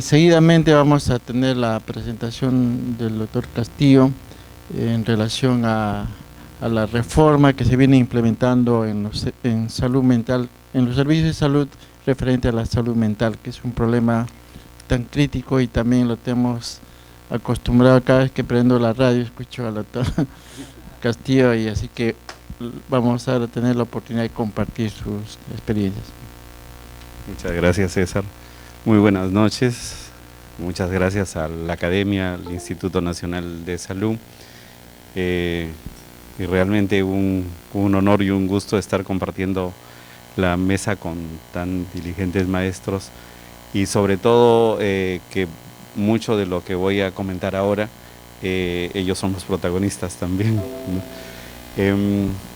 Seguidamente vamos a tener la presentación del doctor Castillo en relación a la reforma que se viene implementando en salud mental, en los servicios de salud referente a la salud mental, que es un problema tan crítico y también lo tenemos acostumbrado cada vez que prendo la radio, escucho al doctor Castillo, y así que vamos a tener la oportunidad de compartir sus experiencias. Muchas gracias, César. Muy buenas noches. Muchas gracias a la Academia, al Instituto Nacional de Salud. Y realmente un honor y un gusto estar compartiendo la mesa con tan diligentes maestros, y sobre todo que mucho de lo que voy a comentar ahora, ellos son los protagonistas también, ¿no?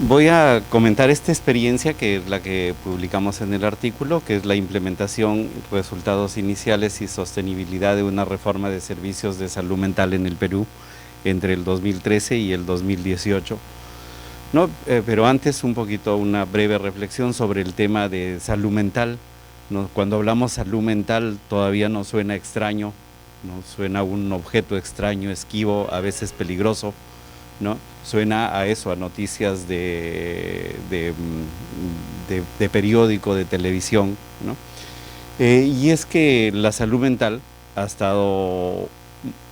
Voy a comentar esta experiencia, que es la que publicamos en el artículo, que es la implementación, resultados iniciales y sostenibilidad de una reforma de servicios de salud mental en el Perú entre el 2013 y el 2018. No, pero antes un poquito una breve reflexión sobre el tema de salud mental, ¿no? Cuando hablamos salud mental todavía nos suena extraño, nos suena un objeto extraño, esquivo, a veces peligroso, ¿no? Suena a eso, a noticias de periódico, de televisión, ¿no? Y es que la salud mental ha estado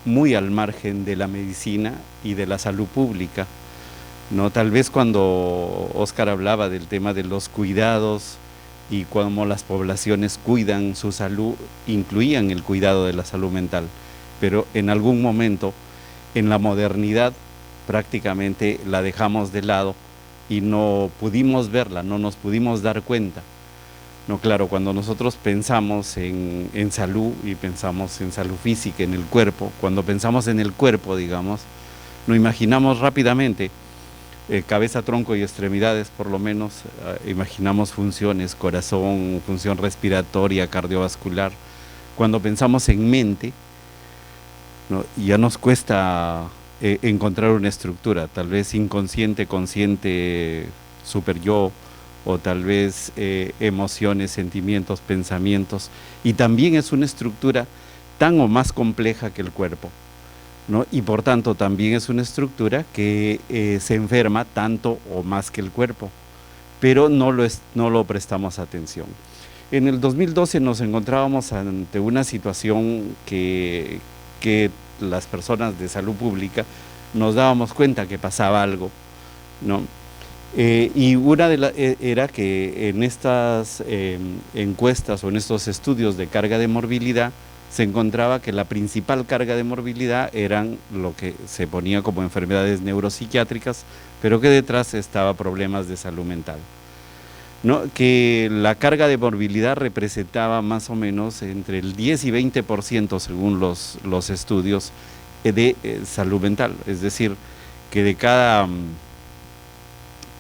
muy al margen de la medicina y de la salud pública, ¿no? Tal vez cuando Óscar hablaba del tema de los cuidados y cómo las poblaciones cuidan su salud, incluían el cuidado de la salud mental, pero en algún momento, en la modernidad, prácticamente la dejamos de lado y no pudimos verla, no nos pudimos dar cuenta. No, claro, cuando nosotros pensamos en salud y pensamos en salud física, en el cuerpo, cuando pensamos en el cuerpo, digamos, nos imaginamos rápidamente cabeza, tronco y extremidades, por lo menos, imaginamos funciones, corazón, función respiratoria, cardiovascular. Cuando pensamos en mente, ¿no? Ya nos cuesta encontrar una estructura, tal vez inconsciente, consciente, super yo, o tal vez emociones, sentimientos, pensamientos, y también es una estructura tan o más compleja que el cuerpo, ¿no? Y por tanto también es una estructura que se enferma tanto o más que el cuerpo, pero no lo prestamos atención. En el 2012 nos encontrábamos ante una situación que las personas de salud pública nos dábamos cuenta que pasaba algo, ¿no? Y una era que en estas encuestas o en estos estudios de carga de morbilidad se encontraba que la principal carga de morbilidad eran lo que se ponía como enfermedades neuropsiquiátricas, pero que detrás estaba problemas de salud mental, ¿no? Que la carga de morbilidad representaba más o menos entre el 10 y 20% según los estudios de salud mental, es decir, que de cada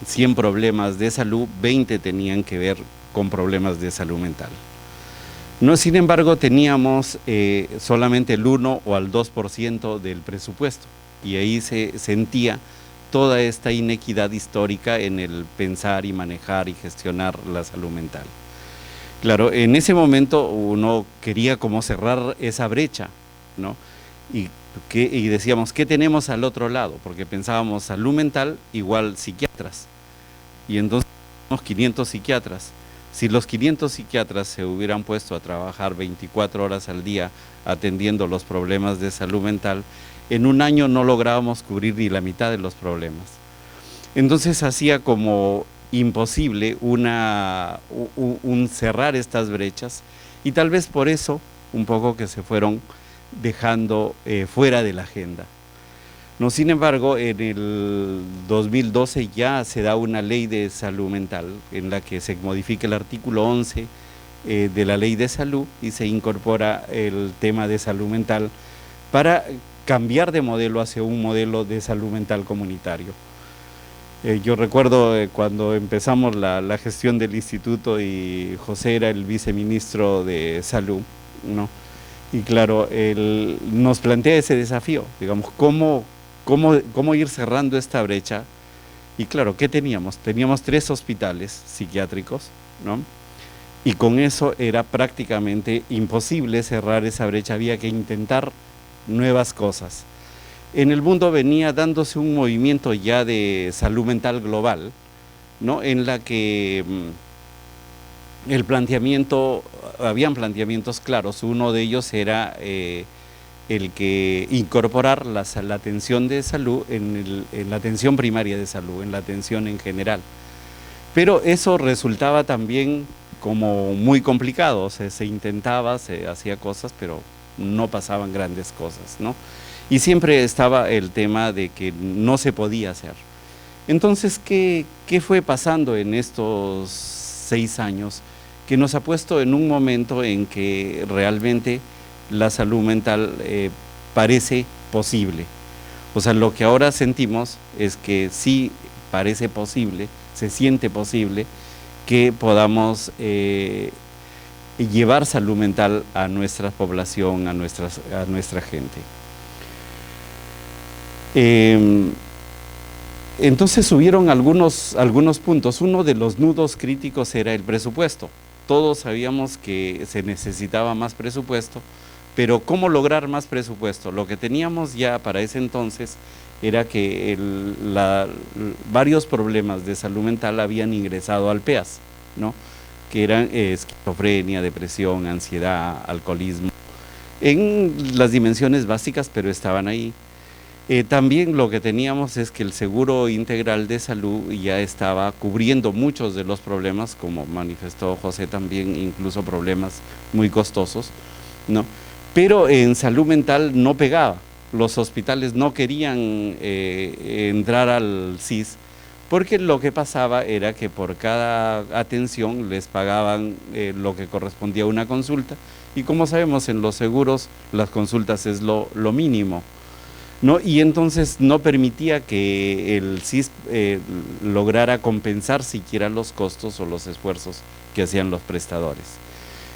100 problemas de salud, 20 tenían que ver con problemas de salud mental. No, sin embargo, teníamos solamente el 1 o al 2% del presupuesto, y ahí se sentía toda esta inequidad histórica en el pensar y manejar y gestionar la salud mental. Claro, en ese momento uno quería como cerrar esa brecha, ¿no? Y decíamos, ¿qué tenemos al otro lado? Porque pensábamos salud mental igual psiquiatras, y entonces tenemos 500 psiquiatras. Si los 500 psiquiatras se hubieran puesto a trabajar 24 horas al día atendiendo los problemas de salud mental, en un año no lográbamos cubrir ni la mitad de los problemas. Entonces hacía como imposible un cerrar estas brechas, y tal vez por eso un poco que se fueron dejando fuera de la agenda. No, sin embargo, en el 2012 ya se da una ley de salud mental en la que se modifica el artículo 11 de la ley de salud y se incorpora el tema de salud mental para cambiar de modelo hacia un modelo de salud mental comunitario. Yo recuerdo cuando empezamos la gestión del instituto y José era el viceministro de salud, ¿no? Y claro, él nos plantea ese desafío, digamos, ¿cómo ir cerrando esta brecha? Y claro, ¿qué teníamos? Teníamos 3 hospitales psiquiátricos, ¿no? y con eso era prácticamente imposible cerrar esa brecha, había que intentar nuevas cosas. En el mundo venía dándose un movimiento ya de salud mental global, ¿no? En la que habían planteamientos claros. Uno de ellos era el que incorporar la atención de salud en la atención primaria de salud, en la atención en general. Pero eso resultaba también como muy complicado, o sea, se intentaba, se hacía cosas, pero no pasaban grandes cosas, ¿no? Y siempre estaba el tema de que no se podía hacer. Entonces, ¿qué fue pasando en estos 6 años? Que nos ha puesto en un momento en que realmente la salud mental parece posible. O sea, lo que ahora sentimos es que sí parece posible, se siente posible que podamos llevar salud mental a nuestra población, a nuestra gente. Entonces hubieron algunos puntos. Uno de los nudos críticos era el presupuesto. Todos sabíamos que se necesitaba más presupuesto, pero ¿cómo lograr más presupuesto? Lo que teníamos ya para ese entonces era que varios problemas de salud mental habían ingresado al PEAS, ¿no? Que eran esquizofrenia, depresión, ansiedad, alcoholismo, en las dimensiones básicas, pero estaban ahí. También lo que teníamos es que el Seguro Integral de Salud ya estaba cubriendo muchos de los problemas, como manifestó José también, incluso problemas muy costosos, ¿no? Pero en salud mental no pegaba. Los hospitales no querían entrar al SIS, porque lo que pasaba era que por cada atención les pagaban lo que correspondía a una consulta, y como sabemos en los seguros las consultas es lo mínimo, ¿no? Y entonces no permitía que el SIS lograra compensar siquiera los costos o los esfuerzos que hacían los prestadores.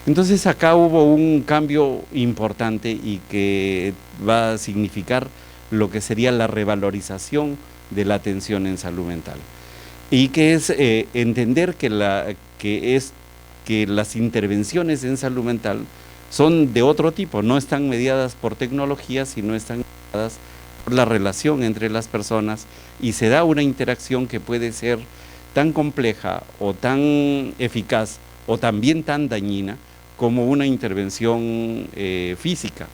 Entonces acá hubo un cambio importante y que va a significar lo que sería la revalorización de la atención en salud mental, y que es entender que las intervenciones en salud mental son de otro tipo, no están mediadas por tecnología, sino están mediadas por la relación entre las personas, y se da una interacción que puede ser tan compleja o tan eficaz o también tan dañina como una intervención física,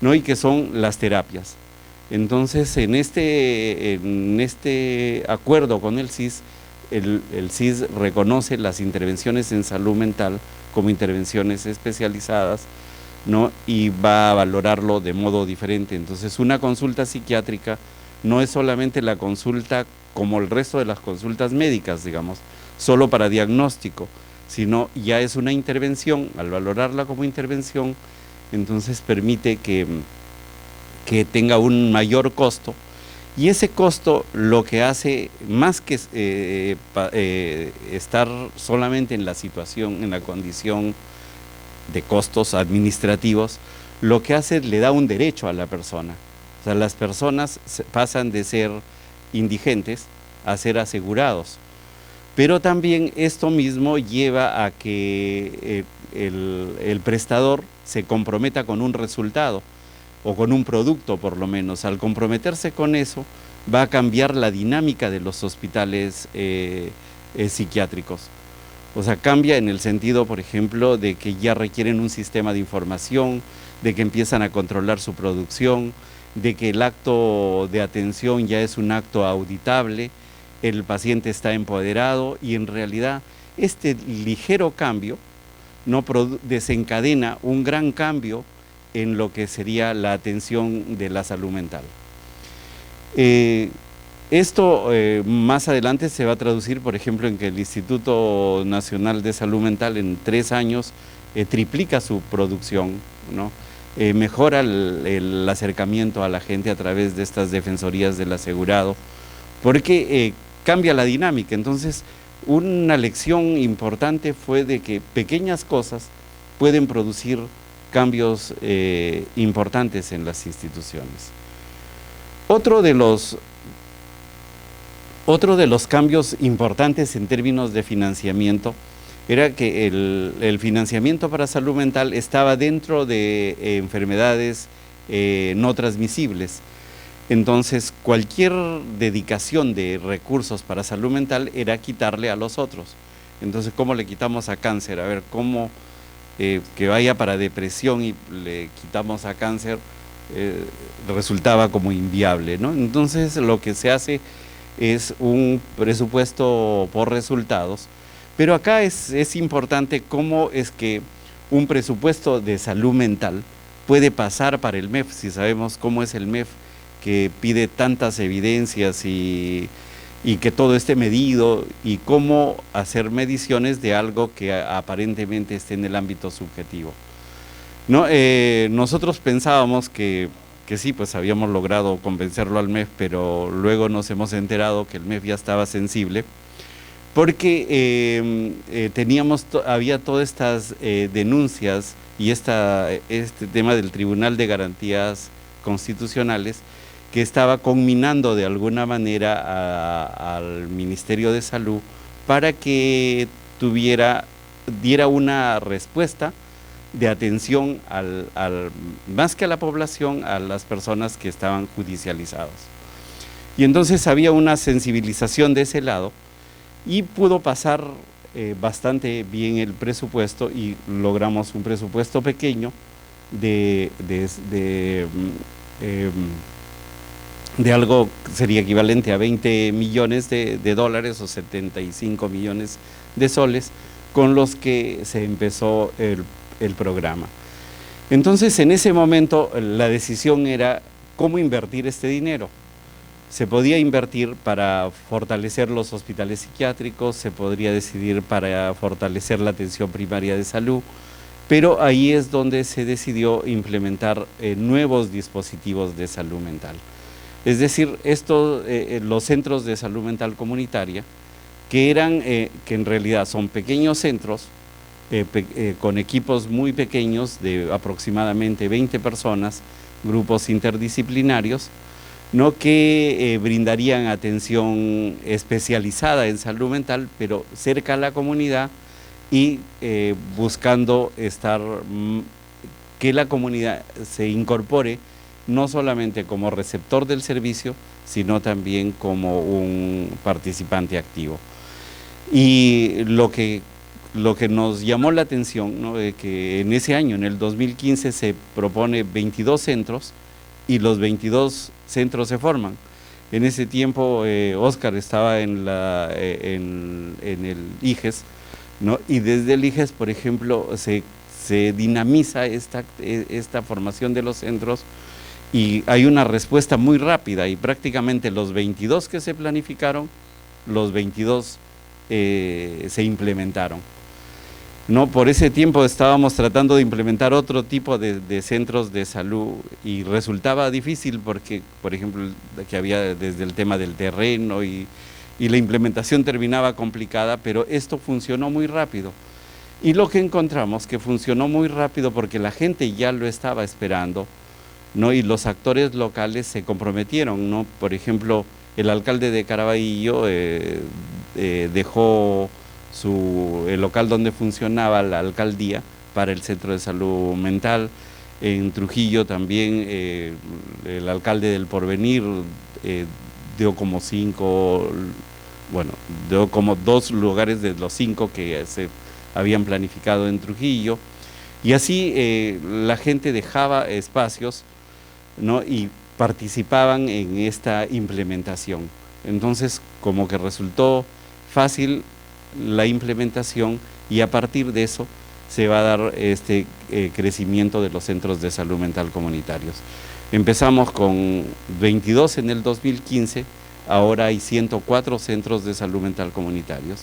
¿no? Y que son las terapias. Entonces, en este acuerdo con el SIS, el SIS reconoce las intervenciones en salud mental como intervenciones especializadas, ¿no? Y va a valorarlo de modo diferente. Entonces, una consulta psiquiátrica no es solamente la consulta como el resto de las consultas médicas, digamos, solo para diagnóstico, sino ya es una intervención. Al valorarla como intervención, entonces permite que tenga un mayor costo, y ese costo lo que hace, más que estar solamente en la situación, en la condición de costos administrativos, lo que hace le da un derecho a la persona. O sea, las personas pasan de ser indigentes a ser asegurados. Pero también esto mismo lleva a que el prestador se comprometa con un resultado, o con un producto por lo menos. Al comprometerse con eso, va a cambiar la dinámica de los hospitales psiquiátricos. O sea, cambia en el sentido, por ejemplo, de que ya requieren un sistema de información, de que empiezan a controlar su producción, de que el acto de atención ya es un acto auditable, el paciente está empoderado, y en realidad este ligero cambio no desencadena un gran cambio en lo que sería la atención de la salud mental. Esto más adelante se va a traducir, por ejemplo, en que el Instituto Nacional de Salud Mental en 3 años triplica su producción, ¿no? Mejora el acercamiento a la gente a través de estas defensorías del asegurado, porque cambia la dinámica. Entonces, una lección importante fue de que pequeñas cosas pueden producir cambios importantes en las instituciones. Otro de los cambios importantes en términos de financiamiento era que el financiamiento para salud mental estaba dentro de enfermedades no transmisibles. Entonces, cualquier dedicación de recursos para salud mental era quitarle a los otros. Entonces, ¿cómo le quitamos a cáncer? A ver, ¿cómo que vaya para depresión y le quitamos a cáncer? Resultaba como inviable, ¿no? Entonces, lo que se hace es un presupuesto por resultados. Pero acá es importante cómo es que un presupuesto de salud mental puede pasar para el MEF, si sabemos cómo es el MEF, que pide tantas evidencias y que todo esté medido, y cómo hacer mediciones de algo que aparentemente esté en el ámbito subjetivo. ¿No? Nosotros pensábamos que sí, pues habíamos logrado convencerlo al MEF, pero luego nos hemos enterado que el MEF ya estaba sensible, porque había todas estas denuncias y este tema del Tribunal de Garantías Constitucionales, que estaba conminando de alguna manera al Ministerio de Salud para que diera una respuesta de atención más que a la población, a las personas que estaban judicializadas. Y entonces había una sensibilización de ese lado, y pudo pasar bastante bien el presupuesto, y logramos un presupuesto pequeño de algo que sería equivalente a 20 millones de dólares o 75 millones de soles, con los que se empezó el programa. Entonces, en ese momento, la decisión era cómo invertir este dinero. Se podía invertir para fortalecer los hospitales psiquiátricos, se podría decidir para fortalecer la atención primaria de salud, pero ahí es donde se decidió implementar nuevos dispositivos de salud mental. Es decir, los centros de salud mental comunitaria, que en realidad son pequeños centros, con equipos muy pequeños de aproximadamente 20 personas, grupos interdisciplinarios, ¿no? Que brindarían atención especializada en salud mental, pero cerca a la comunidad, y buscando que la comunidad se incorpore no solamente como receptor del servicio, sino también como un participante activo. Y lo que nos llamó la atención, ¿no? De que en ese año, en el 2015, se propone 22 centros, y los 22 centros se forman. En ese tiempo Óscar estaba en el IGES, ¿no? Y desde el IGES, por ejemplo, se dinamiza esta formación de los centros, y hay una respuesta muy rápida, y prácticamente los 22 que se planificaron, los 22 se implementaron. No, por ese tiempo estábamos tratando de implementar otro tipo de centros de salud, y resultaba difícil porque, por ejemplo, que había desde el tema del terreno, y la implementación terminaba complicada, pero esto funcionó muy rápido. Y lo que encontramos que funcionó muy rápido porque la gente ya lo estaba esperando, ¿no? Y los actores locales se comprometieron, ¿no? Por ejemplo, el alcalde de Caraballo dejó el local donde funcionaba la alcaldía para el centro de salud mental. En Trujillo también el alcalde del Porvenir dio como 2 lugares de los 5 que se habían planificado en Trujillo, y así la gente dejaba espacios, ¿no? Y participaban en esta implementación. Entonces, como que resultó fácil la implementación, y a partir de eso se va a dar este crecimiento de los centros de salud mental comunitarios. Empezamos con 22 en el 2015, ahora hay 104 centros de salud mental comunitarios,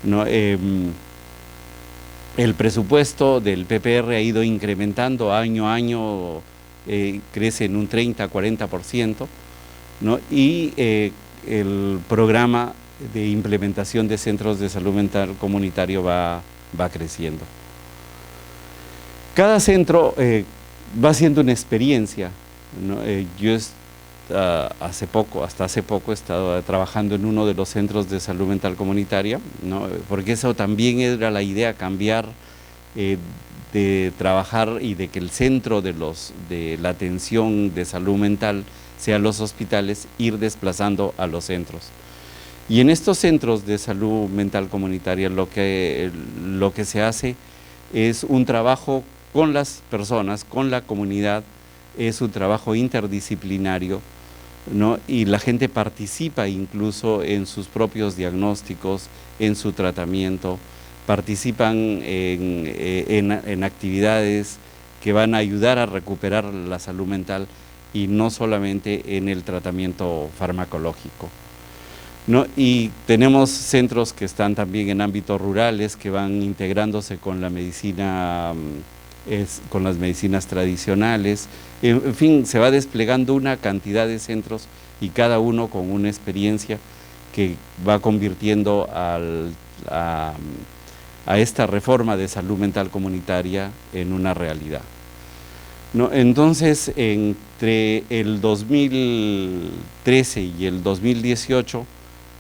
¿no? El presupuesto del PPR ha ido incrementando año a año, crece en un 30-40%, ¿no? Y el programa de implementación de centros de salud mental comunitario va creciendo. Cada centro va siendo una experiencia, ¿no? Yo hasta hace poco he estado trabajando en uno de los centros de salud mental comunitaria, ¿no? Porque eso también era la idea, cambiar, de trabajar y de que el centro de la atención de salud mental sea los hospitales, ir desplazando a los centros. Y en estos centros de salud mental comunitaria lo que se hace es un trabajo con las personas, con la comunidad, es un trabajo interdisciplinario, ¿no? Y la gente participa incluso en sus propios diagnósticos, en su tratamiento, participan en actividades que van a ayudar a recuperar la salud mental y no solamente en el tratamiento farmacológico, ¿no? Y tenemos centros que están también en ámbitos rurales que van integrándose con la medicina, con las medicinas tradicionales. En fin, se va desplegando una cantidad de centros y cada uno con una experiencia que va convirtiendo a esta reforma de salud mental comunitaria en una realidad, ¿no? Entonces, entre el 2013 y el 2018,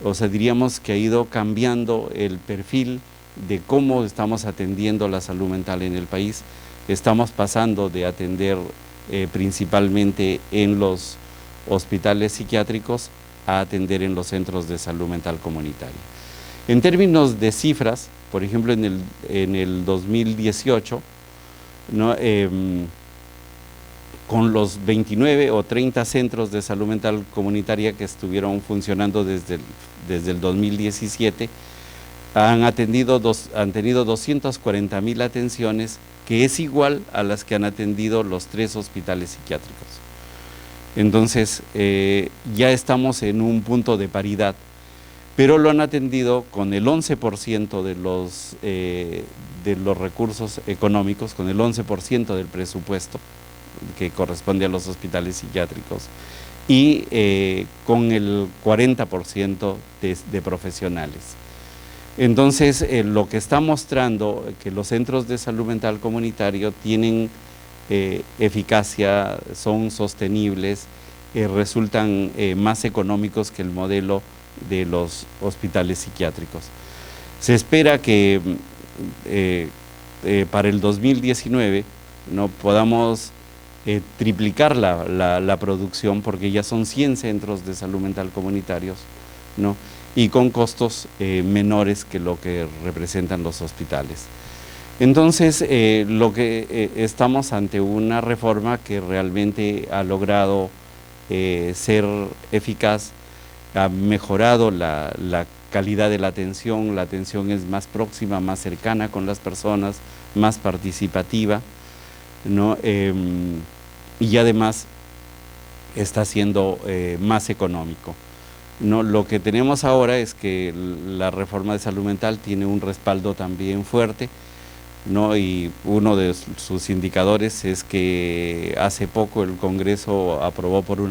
o sea, diríamos que ha ido cambiando el perfil de cómo estamos atendiendo la salud mental en el país. Estamos pasando de atender principalmente en los hospitales psiquiátricos a atender en los centros de salud mental comunitaria. En términos de cifras, por ejemplo, en el 2018, ¿no? Con los 29 o 30 centros de salud mental comunitaria que estuvieron funcionando desde el 2017, han tenido 240,000 atenciones, que es igual a las que han atendido los 3 hospitales psiquiátricos. Entonces, ya estamos en un punto de paridad, pero lo han atendido con el 11% de los recursos económicos, con el 11% del presupuesto que corresponde a los hospitales psiquiátricos, y con el 40% de profesionales. Entonces, lo que está mostrando que los centros de salud mental comunitario tienen eficacia, son sostenibles, resultan más económicos que el modelo de los hospitales psiquiátricos. Se espera que para el 2019 no podamos triplicar la producción, porque ya son 100 centros de salud mental comunitarios, ¿no? Y con costos menores que lo que representan los hospitales. Entonces, estamos ante una reforma que realmente ha logrado ser eficaz, ha mejorado la calidad de la atención es más próxima, más cercana con las personas, más participativa, ¿no? Y además está siendo más económico, ¿no? Lo que tenemos ahora es que la reforma de salud mental tiene un respaldo también fuerte, ¿no? Y uno de sus indicadores es que hace poco el Congreso aprobó por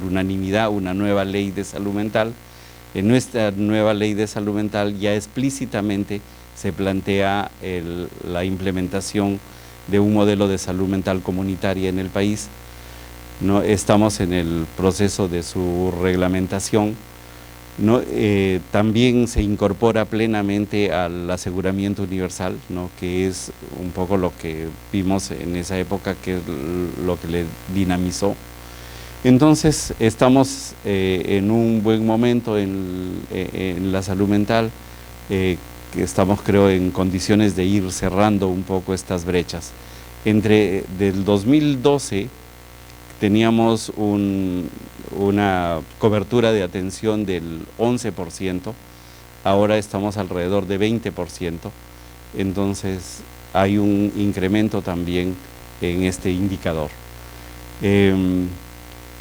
unanimidad una nueva ley de salud mental. En nuestra nueva ley de salud mental ya explícitamente se plantea la implementación de un modelo de salud mental comunitaria en el país, ¿no? Estamos en el proceso de su reglamentación, ¿no? También se incorpora plenamente al aseguramiento universal, ¿no? Que es un poco lo que vimos en esa época, que es lo que le dinamizó. Entonces estamos en un buen momento en la salud mental, que estamos, creo, en condiciones de ir cerrando un poco estas brechas. Del 2012 teníamos una cobertura de atención del 11%, ahora estamos alrededor de 20%, entonces hay un incremento también en este indicador.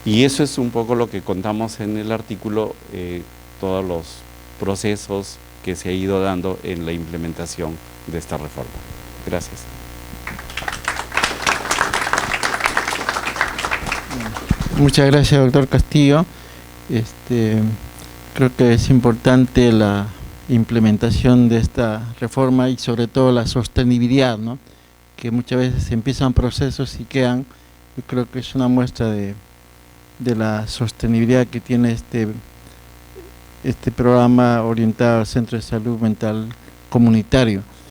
Y eso es un poco lo que contamos en el artículo, todos los procesos que se ha ido dando en la implementación de esta reforma. Gracias. Muchas gracias, doctor Castillo. Creo que es importante la implementación de esta reforma y sobre todo la sostenibilidad, ¿no? Que muchas veces empiezan procesos y quedan. Yo creo que es una muestra de de la sostenibilidad que tiene este programa orientado al Centro de Salud Mental Comunitario.